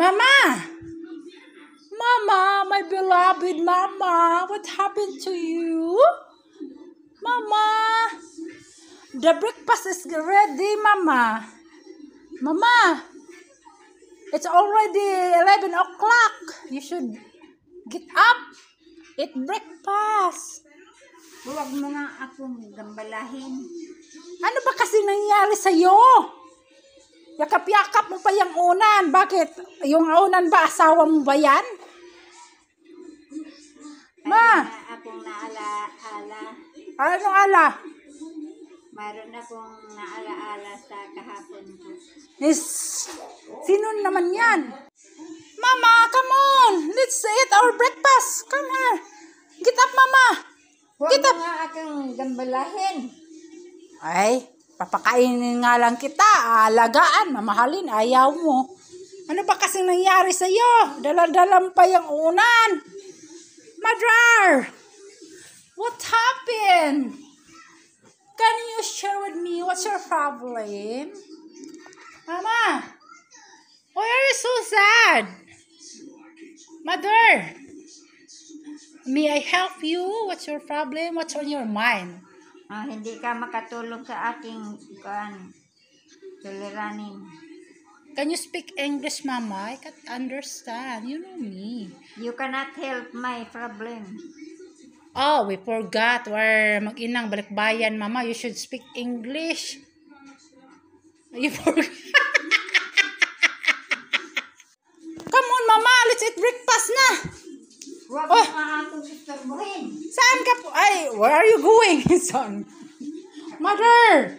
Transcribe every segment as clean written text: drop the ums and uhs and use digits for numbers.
Mama! Mama, my beloved Mama, what happened to you? Mama! The breakfast is ready, Mama. Mama! It's already 11 o'clock. You should get up. Eat breakfast. Huwag mo nga akong gambalahin. Ano ba kasi nangyari sa'yo? Yakap-yakap mo pa yung unan. Bakit? Yung unan ba, asawa mo ba yan? Ma! Mayroon na akong naalaala. Anong ala? Mayroon akong naalaala sa kahapon ko. Sino naman yan? Mama, come on! Let's eat our breakfast. Come here. Get up, Mama. Huwag Get mo up. nga akong gambalahin. Ay, papakainin nga lang kita. Alagaan, mamahalin. Ayaw mo. Ano ba kasing nangyari sa'yo? Dala-dalam pa yung unan. Mother! What happened? Can you share with me what's your problem? Mama! Why are you so sad? Mother! May I help you? What's your problem? What's on your mind? Hindi ka makatulong sa aking tuliranin. Can you speak English, Mama? I can't understand. You know me. You cannot help my problem. Oh, we forgot. We're mag-inang balikbayan, Mama. You should speak English. You forgot. Come on, Mama. Let's eat breakfast na. Huwag mo nga akong istorbohin. Saan ka po? Ay, where are you going, son? Mother!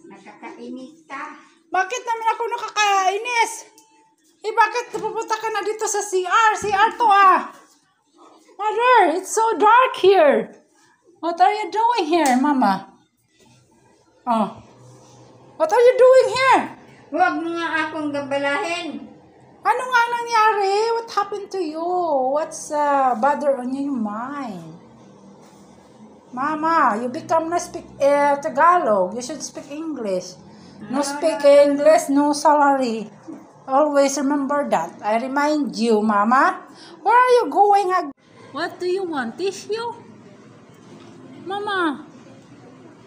Nakakainis ka. Bakit naman ako nakakainis? Bakit pupunta ka na dito sa CR? CR to Mother, it's so dark here. What are you doing here, Mama? Oh. What are you doing here? Huwag mo nga akong gambalahin. Ano nga nangyari? What happened to you? What's bother on your mind? Mama, you become na speak Tagalog. You should speak English. No speak English, no salary. Always remember that. I remind you, Mama. Where are you going? What do you want? Tissue? Mama.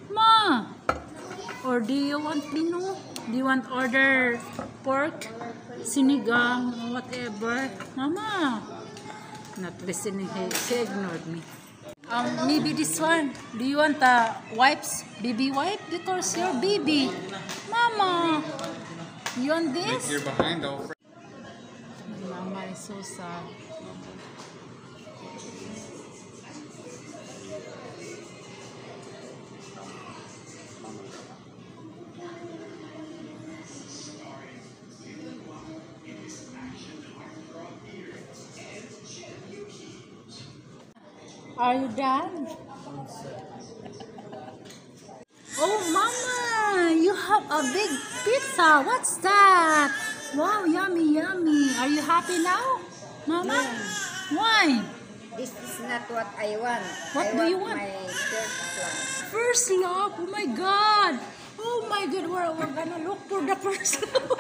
Ma. Or do you want pino? Do you want order pork, sinigang, whatever? Mama. Not listening. She ignored me. Maybe this one. Do you want wipes? Baby wipe? Because you're baby. Mama. You want this? You're behind though. Mama is so sad. Are you done? Oh, Mama, you have a big pizza. What's that? Wow, yummy, yummy. Are you happy now, Mama? Yeah. Why? This is not what I want. What do you want? My first one. First love. Oh my God. Oh my God. We're gonna look for the first love.